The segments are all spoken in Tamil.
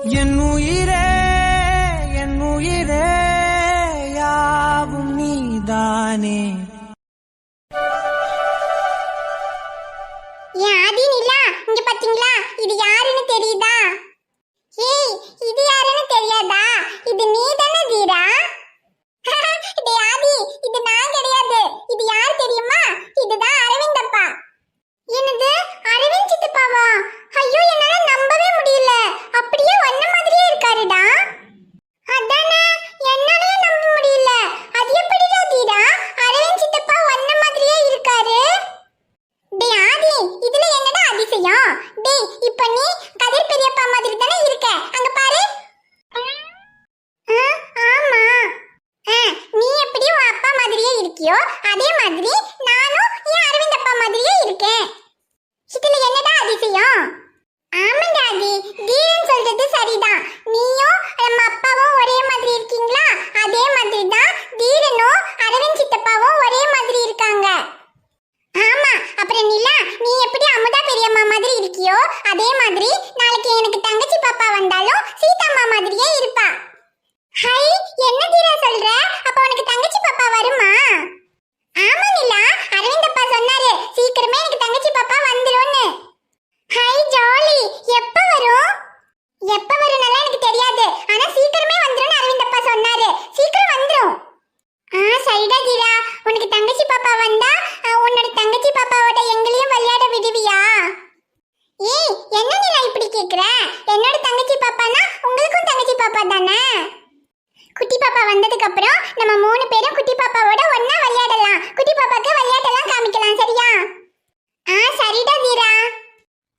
என் உயிரே என் உயிரே யாவும் நீதானே. ஏன் ஆதி நிலா, இங்க பாத்தீங்களா? இது யாருன்னு தெரியுதா? ஏய், இது யாருன்னு தெரியாதா? இது நீ தானே தீரா? டேய் ஆதி, இது நான் கிடையாது. இது யார் தெரியுமா? இதுதான் அரவிந்த் அப்பா. என்னது, அரவிந்த் சித்தப்பாவா? ஐயோ, என்னால நம்பவே முடியல. அப்படியே ஒன்ன மாதிரியே இருக்காருடா. அதானே, என்னாலயே நம்ப முடியல. அது எப்படிடா தீரா? அரவிந்த் சித்தப்பா ஒன்ன மாதிரியே இருக்காரு. டேய் ஆதி, இதுல என்னடா அதிசயம்? டேய், இப்ப நீ கதிர் பெரியப்பா மாதிரி தானே இருக்க. அங்க பாரு. ஆமா. நீ எப்படி உன் அப்பா மாதிரியே இருக்கியோ அதே மாதிரி நானும் என் அரவிந்த் அப்பா மாதிரியே இருக்கேன். இதுல என்னடா அதிசயம்? ஆமாண்டா ஆதி, தீரன் சொல்றது சரிதான். நீயும் நம்ம அப்பாவும் ஒரே மாதிரி இருக்கீங்களா? அதே மாதிரி தான் தீரனும் அரவிந்த் சித்தப்பாவும் ஒரே மாதிரி இருக்காங்க. ஆமா, அப்புறம் நிலா, நீ எப்படி அமுதா பெரியம்மா மாதிரி இருக்கியோ அதே மாதிரி நாளைக்கு எனக்கு தங்கச்சி பாப்பா வந்தாலும் சீதாம்மா மாதிரியே இருப்பா. ஹை, என்ன தீரா சொல்ற? அப்ப உனக்கு தங்கச்சி பாப்பா வருமா? ஆமா நிலா, அரவிந்த் அப்பா சொன்னாரு சீக்கிரமே எனக்கு தங்கச்சி பாப்பா வந்துரும்னு. Hi jolly. எப்ப வரும்? எப்ப வரும்னால எனக்கு தெரியாது, ஆனா சீக்கிரமே வந்துரும்னு அரவிந்த் அப்பா சொன்னாரு. சீக்கிரம் வந்துரும். சரிடா தீரா, உனக்கு தங்கச்சி பாப்பா வந்தா உன்னோட தங்கச்சி பாப்பாவோட எங்களையும் விளையாட விடுவியா? ஏய், என்ன நிலா இப்படி கேக்குற? என்னோட தங்கச்சி பாப்பானா உங்களுக்கும் தங்கச்சி பாப்பா தானே. குட்டி பாப்பா வந்ததுக்கு அப்புறம் நம்ம 3 பேரும் குட்டி பாப்பாவோட ஒண்ணா விளையாடலாம். குட்டி பாப்பாக்கு விளையாட்டெல்லாம் காமிக்கலாம், சரியா? சரிடா தீரா.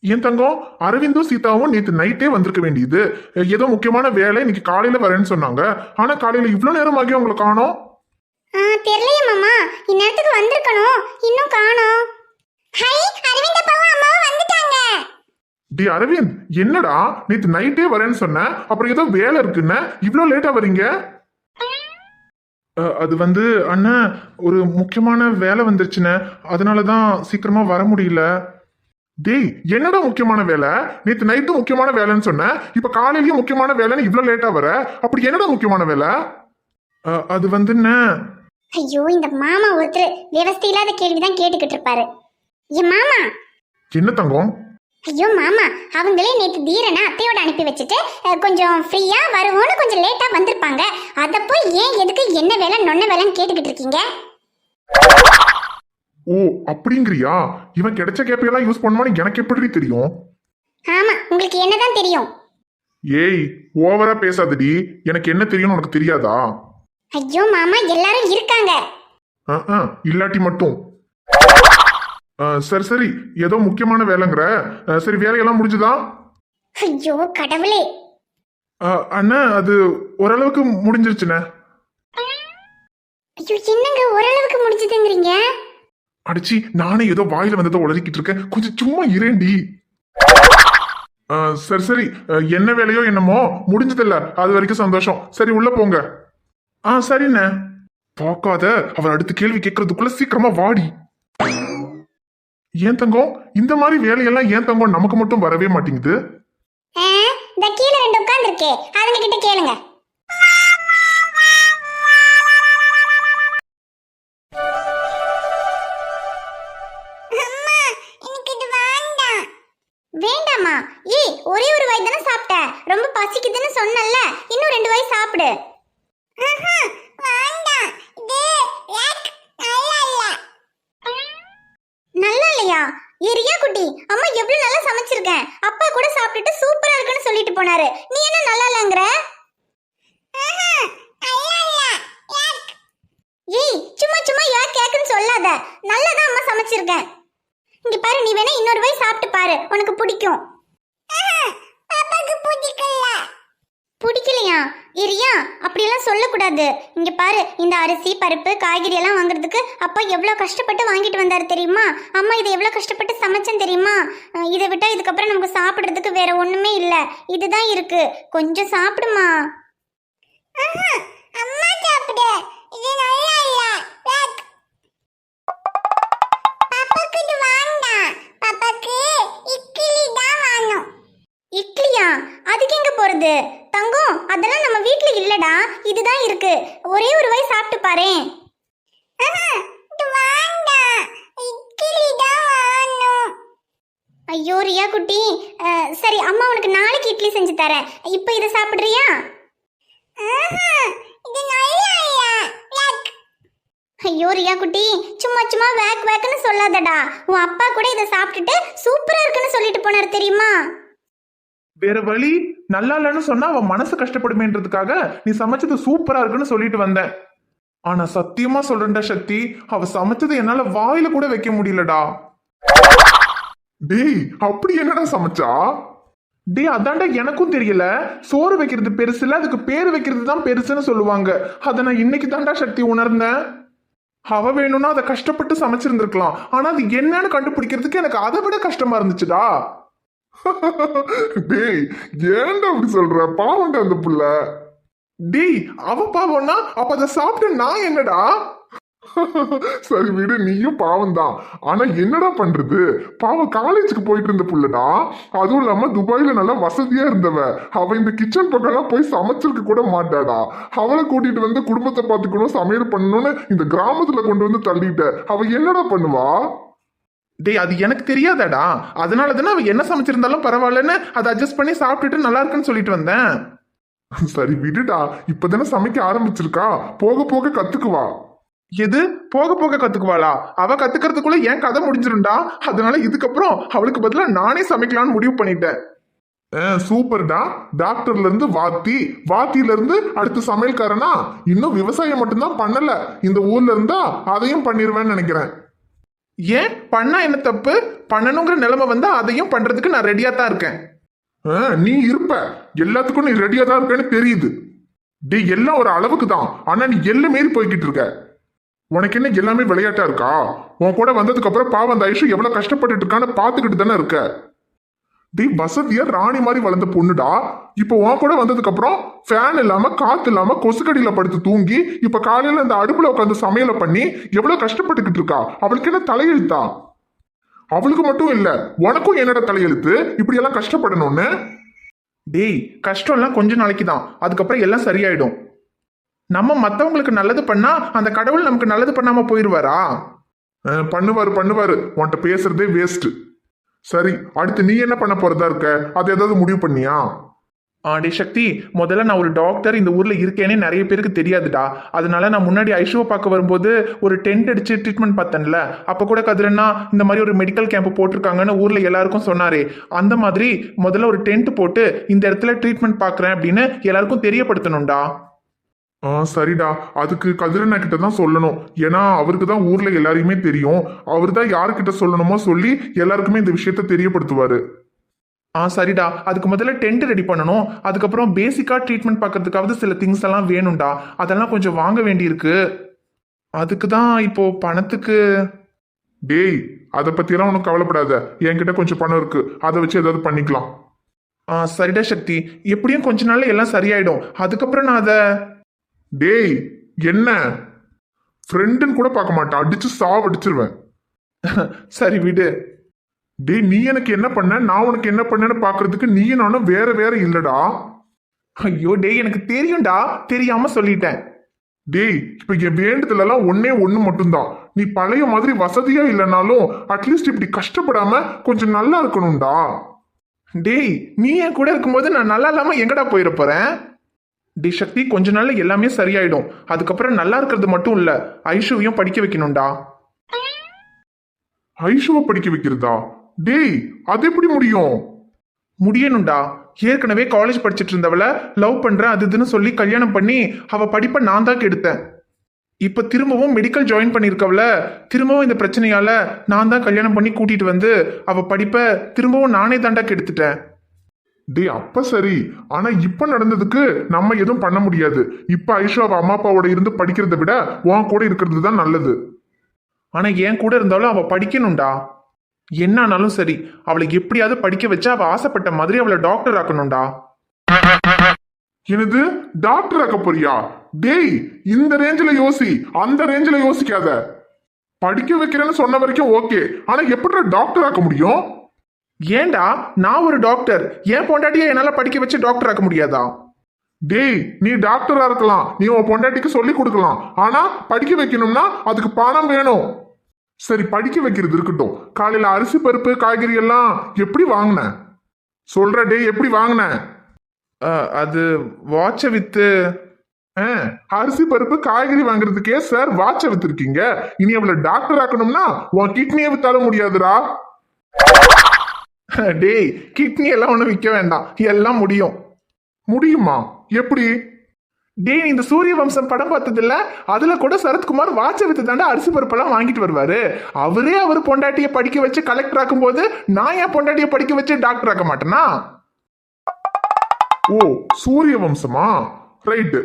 என் தங்கம், அரவிந்தும் சீதாவும் நேற்று நைட்டே வந்திருக்க வேண்டியது. ஏதோ முக்கியமான வேலை இன்னைக்கு காலையில வரேன்னு சொன்னாங்க. ஆனா காலையில இவ்வளவு நேரமாகி அவங்களை காணோம். தெரியலையே மாமா, இந்நேரத்துக்கு வந்திருக்கணும், இன்னும் காணோம். ஹை, அரவிந்த் அப்பாவும் அம்மாவும் வந்துட்டாங்க. டி அரவிந்த், என்னடா நேற்று நைட்டே வரேன்னு சொன்ன, அப்புறம் ஏதோ வேலை இருக்குன்னு இவ்வளவு லேட்டா வரீங்க? அது வந்து அண்ணா, ஒரு முக்கியமான வேலை வந்துருச்சுன்னு, அதனாலதான் சீக்கிரமா வர முடியல. டேய், என்னடா முக்கியமான வேலை? நேற்று நைட்டு முக்கியமான வேலைன்னு சொன்ன, இப்ப காலையிலயும் முக்கியமான வேலைன்னு இவ்வளவு லேட்டா வர. அப்படி என்னடா முக்கியமான வேலை? அது வந்து என்ன? ஐயோ, இந்த மாமா ஒருத்தர் விவசாய இல்லாத கேள்விதான் கேட்டுக்கிட்டு இருப்பாரு. என் மாமா. என்ன தங்கம்? ஐயோ மாமா, அவங்களே நேற்று தீரனை அத்தையோட அனுப்பி வச்சுட்டு கொஞ்சம் ஃப்ரீயா வருவோன்னு கொஞ்சம் லேட்டா வந்திருப்பாங்க. அத போய் ஏன் எதுக்கு என்ன வேலை நொன்ன வேலைன்னு கேட்டுக்கிட்டு இருக்கீங்க? ஓ, அப்படிங்கிறியா? இவன் கிடைச்ச கேப்பையெல்லாம் யூஸ் பண்ணுவான்னு எனக்கு எப்படி தெரியும்? ஆமா, உங்களுக்கு என்னதான் தெரியும்? ஏய், ஓவரா பேசாதடி. எனக்கு என்ன தெரியும்னு உனக்கு தெரியாதா? ஐயோ மாமா, எல்லாரும் இருக்காங்க. இல்லாட்டி மட்டும். சரி சரி, ஏதோ முக்கியமான வேலைங்கிற. சரி, வேலையெல்லாம் முடிஞ்சுதா? ஐயோ கடவுளே. அண்ணா, அது ஓரளவுக்கு முடிஞ்சிருச்சுண்ணே. ஐயோ, என்னங்க ஓரளவுக்கு முடிஞ்சதுங்கிறீங்க? அடிச்சி, நானே ஏதோ வாயில வந்ததை உளறிக்கிட்டு இருக்கேன், கொஞ்சம் சும்மா இரேண்டி. சரி சரி, என்ன வேலையோ என்னமோ முடிஞ்சதில்ல, அது வரைக்கும் சந்தோஷம். சரி, உள்ள போங்க. சரிண்ணே. பார்க்காத, அவர் அடுத்த கேள்வி கேட்கறதுக்குள்ள சீக்கிரமா வாடி. ஏன் தங்கம், இந்த மாதிரி வேலையெல்லாம் ஏன் தங்கம் நமக்கு மட்டும் வரவே மாட்டேங்குது? இந்த கீழே 2 உட்கார்ந்திருக்கே, அவங்க கிட்ட கேளுங்க. வேண்டாமா? ஏய், ஒரே ஒரு வாய் தானே சாப்பிட்ட, ரொம்ப பசிக்குதுன்னு சொன்னல்ல, இன்னும் 2 வாய் சாப்பிடு. நல்லா இல்லையா? ஏரியா குட்டி, அம்மா எவ்வளவு நல்லா சமைச்சிருக்கேன், அப்பா கூட சாப்பிட்டுட்டு சூப்பரா இருக்குன்னு சொல்லிட்டு போனாரு. நீ என்ன நல்லா இல்லங்கற? ஏய், சும்மா சும்மா கேக்குன்னு சொல்லாத. நல்லாதான் அம்மா சமைச்சிருக்கேன். இங்க பாரு, நீ வேணா இன்னொரு வாய் சாப்பிட்டு பாரு, உனக்கு பிடிக்கும். பிடிக்கலையா? இரியா, அப்படியெல்லாம் சொல்லக்கூடாது. இங்க பாரு, இந்த அரிசி பருப்பு காய்கறி எல்லாம் வாங்குறதுக்கு அப்பா எவ்வளவு கஷ்டப்பட்டு வாங்கிட்டு வந்தாரு தெரியுமா? அம்மா இதை எவ்வளவு கஷ்டப்பட்டு சமைச்சேன் தெரியுமா? இதை விட்டா இதுக்கப்புறம் நமக்கு சாப்பிடுறதுக்கு வேற ஒண்ணுமே இல்ல, இதுதான் இருக்கு. கொஞ்சம் சாப்பிடுமா. அம்மா சாப்பிடு, இது நல்லா இல்ல. பாப்பாக்கு இது வேண்டாம், பாப்பாக்கு இட்லி தான் வேணும். இட்லியா? அதுக்கு எங்க போறது? வருது. தங்கம், அதெல்லாம் நம்ம வீட்ல இல்லடா, இதுதான் இருக்கு. ஒரே ஒரு வாய் சாப்பிட்டு பாரேன். ஐயோ ரியா குட்டி, சரி அம்மா உனக்கு நாளைக்கு இட்லி செஞ்சு தரேன். இப்போ இதை சாப்பிடுறியா? ஐயோ ரியா குட்டி, சும்மா சும்மா வேக் வேக்னு சொல்லாதடா. உன் அப்பா கூட இதை சாப்பிட்டுட்டு சூப்பரா இருக்குன்னு சொல்லிட்டு போனார் தெரியுமா? வேற வழி, நல்லா இல்லைன்னு சொன்னா அவன் மனசு கஷ்டப்படுமேன்றதுக்காக நீ சமைச்சது சூப்பரா இருக்குன்னு சொல்லிட்டு வந்தேன். ஆனா சத்தியமா சொல்றேன்டா சக்தி, அவ சமைச்சது என்னால வாயில கூட வைக்க முடியலடா. டேய், அப்படி என்னடா சமைச்சா? டேய், அதான்டா எனக்கும் தெரியல. சோறு வைக்கிறது பெருசு இல்ல, அதுக்கு பேர் வைக்கிறது தான் பெருசுன்னு சொல்லுவாங்க. அதை நான் இன்னைக்கு தான்டா சக்தி உணர்ந்தேன். அவ வேணும்னா அதை கஷ்டப்பட்டு சமைச்சிருந்திருக்கலாம், ஆனா அது என்னன்னு கண்டுபிடிக்கிறதுக்கு எனக்கு அதை விட கஷ்டமா இருந்துச்சுடா. டேய், ஏன்டா அப்படி சொல்ற? பாவம்டா அந்த புள்ள. டேய், அவ பாவம்னா அப்ப அதை சாப்பிட்டு நான் என்னடா? சரி விடு, நீயும் பாவம் தான். ஆனா என்னடா பண்றது, பாவம் காலேஜுக்கு போயிட்டு இருந்த புள்ளடா. அதுவும் இல்லாம துபாயில நல்லா வசதியா இருந்தவ. அவ இந்த கிச்சன் பக்கம்லாம் போய் சமைச்சிருக்க கூட மாட்டாடா. அவளை கூட்டிட்டு வந்து குடும்பத்தை பார்த்துக்கணும், சமையல் பண்ணணும்னு இந்த கிராமத்துல கொண்டு வந்து தள்ளிட்ட. அவ என்னடா பண்ணுவா? டேய், அது எனக்கு தெரியாதாடா. அதனால தானே அவ என்ன சமைச்சிருந்தாலும் பரவாயில்லன்னு அதை அட்ஜஸ்ட் பண்ணி சாப்பிட்டுட்டு நல்லா இருக்குன்னு சொல்லிட்டு வந்தேன். சரி விடுடா, இப்பதானே சமைக்க ஆரம்பிச்சிருக்கா, போக போக கத்துக்குவா. எது போக போக கத்துக்குவாளா? அவ கத்துக்கிறதுக்குள்ள என் கதை முடிஞ்சிரும்டா. அதனால இதுக்கப்புறம் அவளுக்கு பதிலா நானே சமைக்கலாம்னு முடிவு பண்ணிட்டேன். சூப்பர்டா. டாக்டர்ல இருந்து வாத்தியில இருந்து அடுத்து சமையல்காரனா. இன்னும் விவசாயம் மட்டும்தான் பண்ணல. இந்த ஊர்ல இருந்தா அதையும் பண்ணிருவேன்னு நினைக்கிறேன். ஏன் பண்ணா என்ன தப்பு? பண்ணணுங்கிற நிலைமை வந்தா அதையும் பண்றதுக்கு நான் ரெடியா தான் இருக்கேன். நீ இருப்ப, எல்லாத்துக்கும் நீ ரெடியா தான் இருக்கேன்னு தெரியுது. டே, எல்லாம் ஒரு அளவுக்கு தான். ஆனா நீ எல்லாம் மீறி போய்கிட்டு இருக்க. உனக்கு என்ன எல்லாமே விளையாட்டா இருக்கா? உன் கூட வந்ததுக்கு அப்புறம் பாவம் அந்த ஐஷு எவ்வளவு கஷ்டப்பட்டு இருக்கான்னு பாத்துக்கிட்டு தானே இருக்க. டே, வசதியா ராணி மாதிரி வளர்ந்த பொண்ணுடா. இப்ப உன் கூட வந்ததுக்கு அப்புறம் ஃபேன் இல்லாம காத்து இல்லாம கொசுக்கடியில படுத்து தூங்கி இப்ப காலையில அந்த அடுப்புல உட்காந்து சமையலை பண்ணி எவ்வளவு கஷ்டப்பட்டுக்கிட்டு இருக்கா. அவளுக்கு என்ன தலையெழுத்தா? அவளுக்கு மட்டும் இல்ல, உனக்கும் என்னோட தலையெழுத்து இப்படி எல்லாம் கஷ்டப்படணும்னு. டேய், கஷ்டம் எல்லாம் கொஞ்ச நாளைக்கு தான், அதுக்கப்புறம் எல்லாம் சரியாயிடும். நம்ம மத்தவங்களுக்கு நல்லது பண்ணா அந்த கடவுள் நமக்கு நல்லது பண்ணாம போயிருவாரா? பண்ணுவாரு. உன்கிட்ட பேசுறதே வேஸ்ட். சரி, அடுத்து நீ என்ன பண்ண போறதா இருக்க? அது ஏதாவது முடிவு பண்ணியா? ஆடி சக்தி, முதல்ல நான் ஒரு டாக்டர் இந்த ஊர்ல இருக்கேனே நிறைய பேருக்கு தெரியாதுடா. அதனால நான் முன்னாடி ஐஷுவை பார்க்க வரும்போது ஒரு டென்ட் அடிச்சு ட்ரீட்மெண்ட் பார்த்தேன்ல, அப்ப கூட கதிரன்னா இந்த மாதிரி ஒரு மெடிக்கல் கேம்ப் போட்டிருக்காங்கன்னு ஊர்ல எல்லாருக்கும் சொன்னாரே, அந்த மாதிரி முதல்ல ஒரு டென்ட் போட்டு இந்த இடத்துல ட்ரீட்மெண்ட் பார்க்கறேன் அப்படின்னு எல்லாருக்கும் தெரியப்படுத்தணும்டா. சரிடா, அதுக்கு கதிரண்ணா கிட்ட தான் சொல்லணும். ஏன்னா அவருக்கு தான் ஊர்ல எல்லாரையுமே தெரியும். அவர் தான் யாருக்கிட்ட சொல்லணுமோ சொல்லி எல்லாருக்குமே இந்த விஷயத்த தெரியப்படுத்துவாரு. சரிடா, அதுக்கு முதல்ல டென்ட் ரெடி பண்ணணும். அதுக்கப்புறம் பேசிக்கா ட்ரீட்மெண்ட் பார்க்கறதுக்காவது சில திங்ஸ் எல்லாம் வேணும்டா. அதெல்லாம் கொஞ்சம் வாங்க வேண்டியிருக்கு. அதுக்கு தான் இப்போ பணத்துக்கு. டேய், அதை பத்தியெல்லாம் உனக்கு கவலைப்படாத. என்கிட்ட கொஞ்சம் பணம் இருக்கு, அதை வச்சு ஏதாவது பண்ணிக்கலாம். சரிடா சக்தி, எப்படியும் கொஞ்ச நாள்ல எல்லாம் சரியாயிடும். அதுக்கப்புறம் நான் அதை. டேய், என்ன ஃப்ரெண்டுன்னு கூட பார்க்க மாட்டேன், அடிச்சு சாவடிச்சிருவேன். சரி விடு. டேய், நீ எனக்கு என்ன பண்ண, நான் உனக்கு என்ன பண்ணேன்னு பாக்குறதுக்கு நீ நானும் வேற வேற இல்லடா. ஐயோ டேய், எனக்கு தெரியும்டா, தெரியாம சொல்லிட்டேன். டேய், இப்ப என் வேண்டுதல் எல்லாம் ஒண்ணு மட்டும்தான். நீ பழைய மாதிரி வசதியா இல்லைனாலும் அட்லீஸ்ட் இப்படி கஷ்டப்படாம கொஞ்சம் நல்லா இருக்கணும்டா. டேய், நீ என் கூட இருக்கும்போது நான் நல்லா இல்லாம எங்கடா போயிட போறேன்? டி சக்தி, கொஞ்ச நாள்ல எல்லாமே சரியாயிடும். அதுக்கப்புறம் நல்லா இருக்கிறது மட்டும் இல்ல, ஐஷுவையும் படிக்க வைக்கணும்டா. ஐஷுவை படிக்க வைக்கிறதா? டேய், அது எப்படி முடியும்? முடியணும்டா. ஏற்கனவே காலேஜ் படிச்சுட்டு இருந்தவள லவ் பண்றேன் அது இதுன்னு சொல்லி கல்யாணம் பண்ணி அவ படிப்பை நான் தான் கெடுத்தேன். இப்ப திரும்பவும் மெடிக்கல் ஜாயின் பண்ணிருக்கவள திரும்பவும் இந்த பிரச்சனையால நான் தான் கல்யாணம் பண்ணி கூட்டிட்டு வந்து அவ படிப்பை திரும்பவும் நானே தாண்டா கெடுத்துட்டேன். டே, அப்ப சரி. ஆனா இப்ப நடந்ததுக்கு நம்ம எதுவும் பண்ண முடியாது. இப்ப ஐஷா அவ அம்மா அப்பாவோட இருந்து படிக்கிறத விட உன் கூட இருக்கிறது தான் நல்லது. ஆனா என் கூட இருந்தாலும் அவ படிக்கணும்டா. என்னானாலும் சரி, அவளை எப்படியாவது படிக்க வச்சா அவ ஆசைப்பட்ட மாதிரி அவளை டாக்டர் ஆக்கணும்டா. எனது டாக்டர் ஆக்க போறியா? டேய், இந்த ரேஞ்சில யோசி, அந்த ரேஞ்சில யோசிக்காத. படிக்க வைக்கிறேன்னு சொன்ன வரைக்கும் ஓகே, ஆனா எப்படி டாக்டர் ஆக்க முடியும்? ஏண்டா நான் ஒரு டாக்டர், என் பொண்டாட்டியை என்னால படிக்க வச்சு டாக்டர் ஆக்க முடியாதா? டேய், நீ டாக்டரா இருக்கலாம், நீ உன் பொண்டாட்டிக்கு சொல்லி கொடுக்கலாம், ஆனா படிக்க வைக்கணும்னா அதுக்கு பணம் வேணும். சரி, படிக்க வைக்கிறது இருக்கட்டும், காலையில அரிசி பருப்பு காய்கறி எல்லாம் எப்படி வாங்கின சொல்ற? டேய், எப்படி வாங்கின? அது வாட்ச வித்து. அரிசி பருப்பு காய்கறி வாங்குறதுக்கே சார் வாட்ச வித்துருக்கீங்க, இனி அவளை டாக்டர் ஆக்கணும்னா உன் கிட்னியை வித்தால முடியாதுடா. டேய், கிட்னி எல்லாம் ஒன்றும் விற்க வேண்டாம், எல்லாம் முடியும். முடியுமா? எப்படி? டேய், இந்த சூரிய வம்சம் படம் பார்த்தது இல்ல? அதுல கூட சரத்குமார் வாட்ச வித்து தாண்டா அரிசி பருப்பெல்லாம் வாங்கிட்டு வருவாரு. அவரே அவர் பொண்டாட்டியை படிக்க வச்சு கலெக்டர் ஆக்கும் போது நான் என் பொண்டாட்டியை படிக்க வச்சு டாக்டர் ஆக்க மாட்டேனா? ஓ, சூரிய வம்சமா? ரைட்டு.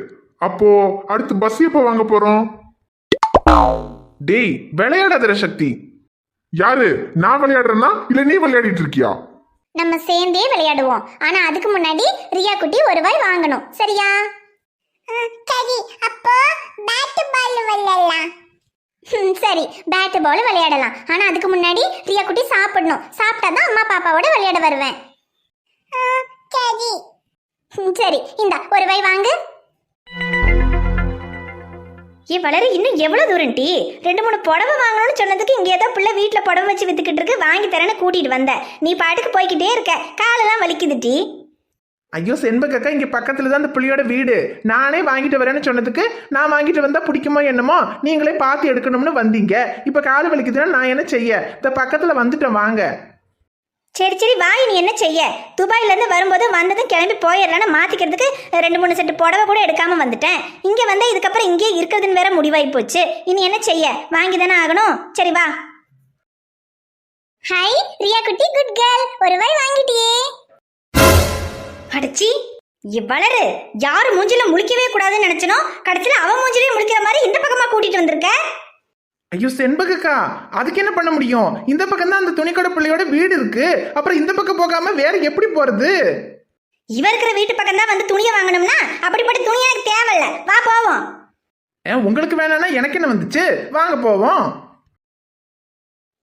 அப்போ அடுத்து பஸ் எப்ப வாங்க போறோம்? டேய், விளையாடாத சக்தி. யாரு, நான் விளையாடுறேன்னா இல்ல நீ விளையாடிட்டு இருக்கியா? நம்ம சேர்ந்தே விளையாடுவோம், ஆனா அதுக்கு முன்னாடி ரியா குட்டி ஒரு வாய் வாங்கணும், சரியா? சரி, அப்போ பேட் பால் விளையாடலாம். சரி, பேட் பால் விளையாடலாம், ஆனா அதுக்கு முன்னாடி ரியா குட்டி சாப்பிடணும், சாப்பிட்டாதான் அம்மா பாப்பாவோட விளையாட வருவேன். சரி சரி, இந்த ஒரு வாய் வாங்கு. வளர இன்னும் எவ்வளவு தூரம் டி? 2-3 புடவை வாங்கணும்னு சொன்னதுக்கு இங்க ஏதோ பிள்ளை வீட்டுல புடவை வச்சு வித்துக்கிட்டு இருக்கு, வாங்கி தரேன்னு கூட்டிட்டு வந்த, நீ பாட்டுக்கு போய்கிட்டே இருக்க, காலெல்லாம் வலிக்குது டி. ஐயோ செண்பகக்கா, இங்க பக்கத்துல தான் அந்த புள்ளியோட வீடு, நானே வாங்கிட்டு வரேன்னு சொன்னதுக்கு நான் வாங்கிட்டு வந்தா பிடிக்குமோ என்னமோ, நீங்களே பார்த்து எடுக்கணும்னு வந்தீங்க. இப்ப கால் வலிக்குதுன்னா நான் என்ன செய்ய? இந்த பக்கத்துல வந்துட்டேன், வாங்க. சரி சரி, வாய், நீ என்ன செய்ய? துபாயில இருந்து வரும்போது வந்ததும் கிளம்பி போயிடலான்னு மாத்திக்கிறதுக்கு 2-3 செட்டு புடவை கூட எடுக்காம வந்துட்டேன். இங்க வந்தா இதுக்கப்புறம் இங்கே இருக்கிறதுன்னு வேற முடிவாகி போச்சு. இனி என்ன செய்ய? வாங்கி தானே ஆகணும். சரி வா. ஹாய் ரியா குட்டி, குட் கேர்ள், ஒரு வாய் வாங்கிட்டியே. அடச்சி, வளரு, யாரு மூஞ்சில முழிக்கவே கூடாதுன்னு நினைச்சனோ, கடைசியில அவன் மூஞ்சிலே முழிக்கிற மாதிரி இந்த பக்கமா கூட்டிட்டு வந்திருக்க. ஐயோ செண்பகக்கா, அதுக்கு என்ன பண்ண முடியும்? இந்த பக்கம் தான் அந்த துணிக்கடை பிள்ளையோட வீடு இருக்கு, அப்புறம் இந்த பக்கம் போகாம வேற எப்படி போறது? இவ இருக்கிற வீட்டு பக்கம் தான் வந்து துணியை வாங்கணும்னா அப்படிப்பட்ட துணி எனக்கு தேவையில்ல, வா போவோம். உங்களுக்கு வேணாம்னா எனக்கு என்ன வந்துச்சு, வாங்க போவோம்.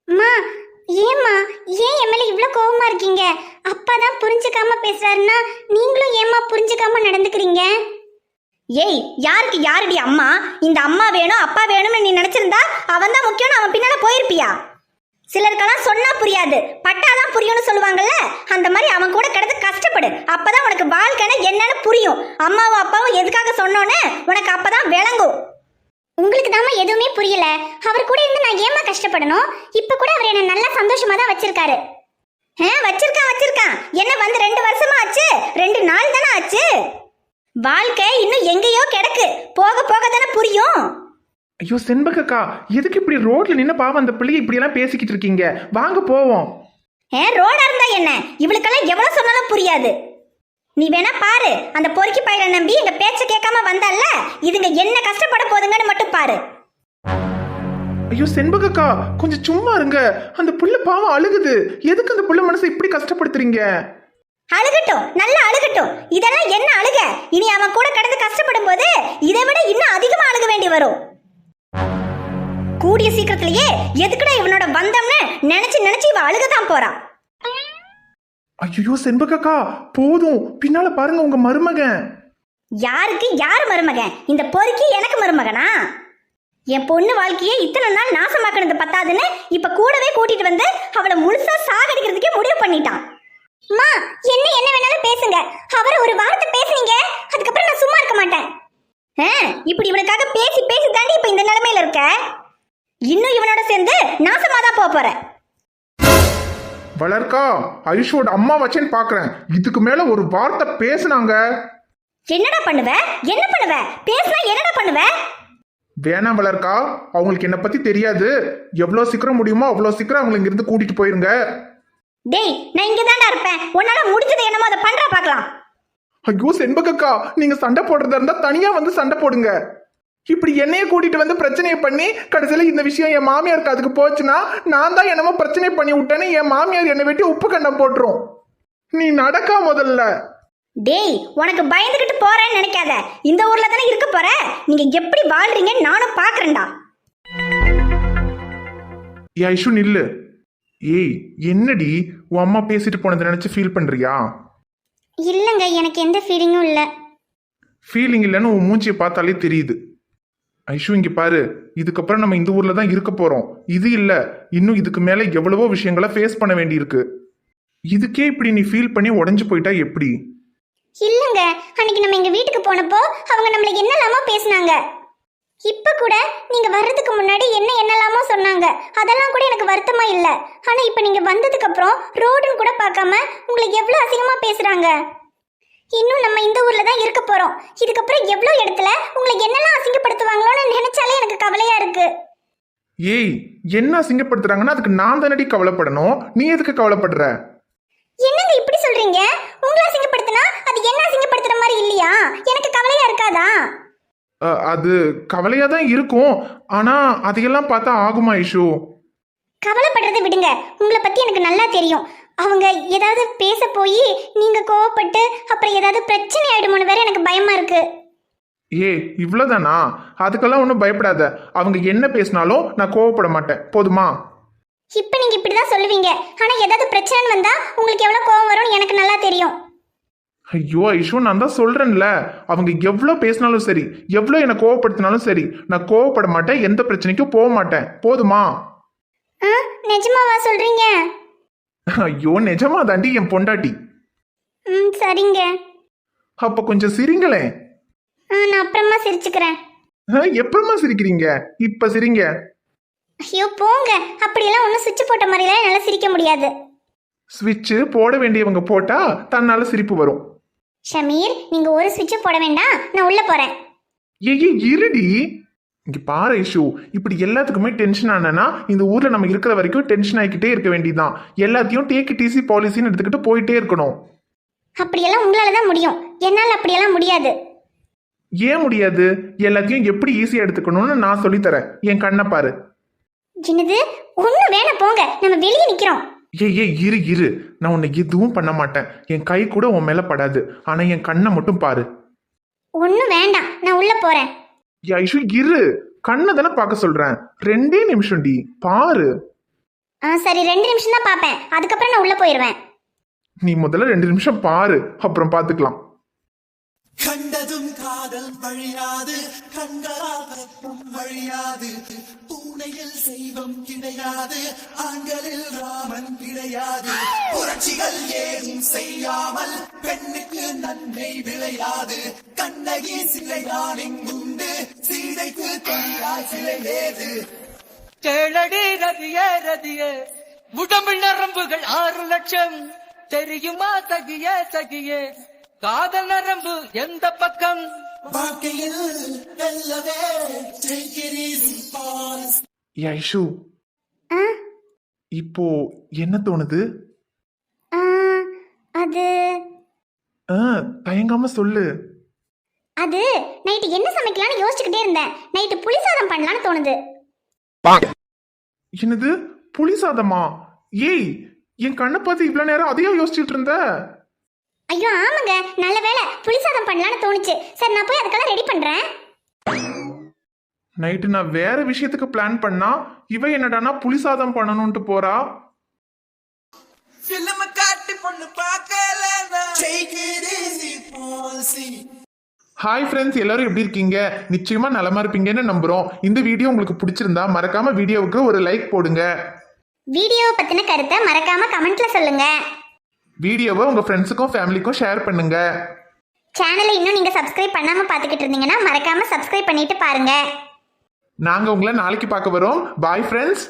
அம்மா, ஏம்மா, ஏன் என் மேல இவ்வளவு கோவமா இருக்கீங்க? அப்பா தான் புரிஞ்சுக்காம பேசுறாருன்னா நீங்களும் ஏம்மா புரிஞ்சுக்காம நடந்துக்கிறீங்க? ஏய், யாருக்கு யாருடி அம்மா? இந்த அம்மா வேணும் அப்பா வேணும்னு நீ நினைச்சிருந்தா அவன் தான் முக்கியம்னு அவன் பின்னால போயிருப்பியா? சிலருக்கெல்லாம் சொன்னா புரியாது, பட்டாதான் புரியும்னு சொல்லுவாங்கல்ல, அந்த மாதிரி அவன் கூட கிடந்து கஷ்டப்படு, அப்பதான் உனக்கு வாழ்க்கைன்னா என்னன்னு புரியும். அம்மாவும் அப்பாவும் எதுக்காக சொன்னோன்னு உனக்கு அப்பதான் விளங்கும். உங்களுக்கு தாமா எதுவுமே புரியல. அவர் கூட இருந்து நான் ஏமா கஷ்டப்படணும்? இப்ப கூட அவர் என்ன நல்லா சந்தோஷமா தான் வச்சிருக்காரு. வச்சிருக்கான். என்ன வந்து 2 வருஷமா ஆச்சு, 2 நாள் தானே ஆச்சு. வாழ்க்கை இன்னும் எங்கேயோ கிடக்கு, போக போக தானே புரியும். ஐயோ செண்பகக்கா, எதுக்கு இப்படி ரோட்ல நின்று பாவம் அந்த பிள்ளையை இப்படி எல்லாம் பேசிக்கிட்டு இருக்கீங்க? வாங்க போவோம். ரோடா இருந்தா என்ன, இவளுக்கெல்லாம் எவ்வளவு சொன்னாலும் புரியாது. நீ வேணா பாரு, அந்த பொறுக்கி பையனை நம்பி எங்க பேச்ச கேட்காம வந்தால, இதுங்க என்ன கஷ்டப்பட போதுங்கன்னு மட்டும் பாரு. ஐயோ செண்பகக்கா, கொஞ்சம் சும்மா இருங்க, அந்த புள்ள பாவம் அழுகுது, எதுக்கு அந்த புள்ள மனசை இப்படி கஷ்டப்படுத்துறீங்க? அழுகட்டும், நல்லா அழுகட்டும். இதெல்லாம் என்ன அழுக? இனி அவன் கூட கடந்து கஷ்டப்படும் போது இதை விட இன்னும் அதிகமா அழுக வேண்டி வரும். கூடிய சீக்கிரத்திலேயே எதுக்குடா இவனோட வந்தம்னு நினைச்சு இவ அழுகதான் போறான். ஐயோ செண்பகக்கா, போதும், பின்னால பாருங்க உங்க மருமகன். யாருக்கு யாரு மருமகன்? இந்த பொறுக்கி எனக்கு மருமகனா? என் பொண்ணு வாழ்க்கையே இத்தனை நாள் நாசமாக்கினது பத்தாதுன்னு இப்ப கூடவே கூட்டிட்டு வந்து அவளை முழுசா சாகடிக்கிறதுக்கே முடிவு பண்ணிட்டான். அம்மா, என்ன வேணாலும் பேசுங்க, அவரை ஒரு வார்த்தை பேசுனீங்க, அதுக்கப்புறம் நான் சும்மா இருக்க மாட்டேன். இப்படி இவனுக்காக பேசி தாண்டி இப்ப இந்த நிலைமையில இருக்க. இன்னும் இவனோட சேர்ந்து நாசமாதான் போற. வளர்க்கா, ஐஷோட அம்மா வச்சேன்னு பாக்குறேன், இதுக்கு மேல ஒரு வார்த்தை பேசுனாங்க. என்னடா பண்ணுவ? என்ன பண்ணுவ? பேசினா என்னடா பண்ணுவ? வேணாம் வளர்க்கா, அவங்களுக்கு என்ன பத்தி தெரியாது, எவ்வளவு சீக்கிரம் முடியுமோ அவ்வளவு சீக்கிரம் அவங்களை இங்கிருந்து கூட்டிட்டு போயிருங்க. டேய், நான் இங்க தான்டா இருப்பேன், உன்னால முடிஞ்சது என்னமோ அதை பண்றா பார்க்கலாம். ஐயோ செண்பகக்கா, நீங்க சண்டை போடுறதா இருந்தா தனியா வந்து சண்டை போடுங்க. இப்படி என்னைய கூட்டிட்டு வந்து பிரச்சனையை பண்ணி கடைசியில இந்த விஷயம் என் மாமியாருக்கு அதுக்கு போச்சுன்னா நான் தான் என்னமோ பிரச்சனை பண்ணி விட்டேன்னு என் மாமியார் என்னை வெட்டி உப்பு கண்டம் போட்டுரும். நீ நடக்கா முதல்ல. டேய், உனக்கு பயந்துகிட்டு போறேன்னு நினைக்காத, இந்த ஊர்ல தானே இருக்க போற, நீங்க எப்படி வாழ்றீங்கன்னு நானும் பாக்குறேன்டா. ஐஷு நில்லு, ஏய் என்னடி உன் அம்மா பேசிட்டு போனதை நினைச்சு ஃபீல் பண்றியா? இல்லைங்க, எனக்கு எந்த ஃபீலிங்கும் இல்லை. ஃபீலிங் இல்லைன்னு உன் மூஞ்சியை பார்த்தாலே தெரியுது. ஐஷு இங்க பாரு, இதுக்கப்புறம் நம்ம இந்த ஊர்ல தான் இருக்க போறோம். இது இல்ல, இன்னும் இதுக்கு மேல எவ்வளவோ விஷயங்களை ஃபேஸ் பண்ண வேண்டியிருக்கு. இதுக்கே இப்படி நீ ஃபீல் பண்ணி உடஞ்சு போயிட்டா எப்படி? இல்லைங்க, அன்னைக்கு நம்ம எங்க வீட்டுக்கு போனப்போ அவங்க நம்மள என்னெல்லாமோ பேசினாங்க. இப்ப கூட நீங்க வர்றதுக்கு முன்னாடி என்னெல்லாமோ சொன்னாங்க. அதெல்லாம் கூட எனக்கு வருத்தமா இல்ல. ஆனா இப்ப நீங்க வந்ததுக்கு அப்புறம் ரோடுன்னு கூட பார்க்காம உங்களை எவ்வளவு அசிங்கமா பேசுறாங்க. இன்னும் நம்ம இந்த ஊர்ல தான் இருக்க போறோம். இதுக்கப்புறம் எவ்வளவு இடத்துல உங்களை என்னெல்லாம் அசிங்கப்படுத்துவாங்களோன்னு நினைச்சாலே எனக்கு கவலையா இருக்கு. ஏய் என்ன அசிங்கப்படுத்துறாங்கன்னா அதுக்கு நான் தானடி கவலைப்படணும், நீ எதுக்கு கவலைப்படுற? என்னங்க இப்படி சொல்றீங்க? உங்களை அசிங்கப்படுத்தினா அது என்ன அசிங்கப்படுத்துற மாதிரி இல்லையா? எனக்கு கவலையா இருக்காதா? அது கவலையா தான் இருக்கும். ஆனா அதையெல்லாம் பார்த்தா ஆகுமா ஐஷு? கவலைப்படுறதை விடுங்க. உங்களை பத்தி எனக்கு நல்லா தெரியும். அவங்க ஏதாவது பேச போய் நீங்க கோவப்பட்டு அப்புறம் ஏதாவது பிரச்சனை ஆயிடுமோன்னு வேற எனக்கு பயமா இருக்கு. இவ்வளவுதானா? அதுக்கெல்லாம் ஒன்றும் பயப்படாத. அவங்க என்ன பேசினாலும் நான் கோவப்பட மாட்டேன், போதுமா? இப்ப நீங்க இப்படிதான் சொல்லுவீங்க. ஆனா ஏதாவது பிரச்சனை வந்தா உங்களுக்கு எவ்வளவு கோவம் வரும்னு எனக்கு நல்லா தெரியும். ஐயோ ஐஷு, நான் தான் சொல்றேன்ல, அவங்க எவ்வளோ பேசினாலும் சரி, எவ்வளோ என்னை கோவப்படுத்தினாலும் சரி, நான் கோவப்பட மாட்டேன், எந்த பிரச்சனைக்கும் போக மாட்டேன், போதுமா? நிஜமாவா சொல்றீங்க? ஐயோ நிஜமா தாண்டி, என் பொண்டாட்டி. சரிங்க. அப்ப கொஞ்சம் சிரிங்களேன். நான் அப்புறமா சிரிச்சுக்கிறேன். எப்பமா சிரிக்கிறீங்க? இப்ப சிரிங்க. ஐயோ போங்க, அப்படியெல்லாம் ஒன்றும் சுவிட்ச் போட்ட மாதிரிலாம் என்னால் சிரிக்க முடியாது. ஸ்விட்ச் போட வேண்டியவங்க போட்டா தன்னால சிரிப்பு வரும். ஷமீர், நீங்க ஒரு சுவிட்ச் போட வேண்டாம், நான் உள்ள போறேன். இருடி. இங்க பாரு ஐஷு, இப்படி எல்லாத்துக்குமே டென்ஷன் ஆனா இந்த ஊர்ல நம்ம இருக்கிற வரைக்கும் டென்ஷன் ஆகிக்கிட்டே இருக்க வேண்டியதுதான். எல்லாத்தையும் டேக் இட் ஈஸி பாலிசின்னு எடுத்துக்கிட்டு போயிட்டே இருக்கணும். அப்படியெல்லாம் உங்களால தான் முடியும், என்னால் அப்படியெல்லாம் முடியாது. ஏன் முடியாது? எல்லாத்தையும் எப்படி ஈஸியா எடுத்துக்கணும்னு நான் சொல்லித்தரேன். என் கண்ணை பாரு. என்னது? ஒண்ணு வேணாம் போங்க, நம்ம வெளியே நிக்கிறோம். இரு, நான் உன்னை எதுவும் பண்ண மாட்டேன். என் கை கூட உன் மேல படாது. ஆனா என் கண்ணை மட்டும் பாரு. ஒன்னும் வேண்டாம், நான் உள்ள போறேன். ஐஷு இரு, கண்ணை தானே பார்க்க சொல்றேன். 2 நிமிஷம் டி, பாரு. சரி 2 நிமிஷம் தான் பாப்பேன், அதுக்கப்புறம் நான் உள்ள போயிருவேன். நீ முதல்ல 2 நிமிஷம் பாரு, அப்புறம் பாத்துக்கலாம். கண்டதும் காதல் வழியாது, கண்களால் வழியாது, பூனையில் செய்வம் கிடையாது, ஆண்களில் ராமன் கிடையாது, புரட்சிகள் ஏதும் செய்யாமல் பெண்ணுக்கு நன்மை விளையாது, கண்ணகி சிலைதான் இங்குண்டு, சீதைக்கு தனியாய் சிலை ஏது. கேளடி ரதியே ரதியே, உடம்பில் நரம்புகள் 6 லட்சம், தெரியுமா சகியே சகியே, காதல் நரம்பு எந்த பக்கம்? வாழ்க்கையில் வெல்லவே take it easy boys. Aishu, இப்போ என்ன தோணுது? அது தயங்காம சொல்லு. அது நைட்டு என்ன சமைக்கலாம்னு யோசிச்சுக்கிட்டே இருந்தேன். நைட்டு புளிசாதம் பண்ணலாம்னு தோணுது. என்னது புளி சாதமா? என் கண்ணை பார்த்து இவ்வளவு நேரம் அதையும் யோசிச்சுட்டு இருந்த? ஐயோ ஆமாங்க, நல்ல வேளை புளிசாதம் பண்ணலாம்னு தோணுச்சு. சரி நான் போய் அதுக்கெல்லாம் ரெடி பண்றேன். நைட்டு நான் வேற விஷயத்துக்கு பிளான் பண்ணா இவ என்னடானா புளி சாதம் பண்ணணும்ட்டு போறா. ஃபிலிம் காட்டி பொண்ணு பார்க்கலனா take it easy boys. Hi friends, எல்லாரும் எப்படி இருக்கீங்க? நிச்சயமா நலமா இருப்பீங்கன்னு நம்புறோம். இந்த வீடியோ உங்களுக்கு பிடிச்சிருந்தா மறக்காம வீடியோவுக்கு ஒரு லைக் போடுங்க. வீடியோவை பத்தின கருத்தை மறக்காம கமெண்ட்ல சொல்லுங்க. வீடியோவை உங்க ஃப்ரெண்ட்ஸுக்கும் ஃபேமிலிக்கும் ஷேர் பண்ணுங்க. சேனலை இன்னும் நீங்க சப்ஸ்கிரைப் பண்ணாம பாத்துக்கிட்டு இருந்தீங்கன்னா மறக்காம சப்ஸ்கிரைப் பண்ணிட்டு பாருங்க. நாங்க உங்களை நாளைக்கு பார்க்க வரோம். Bye friends.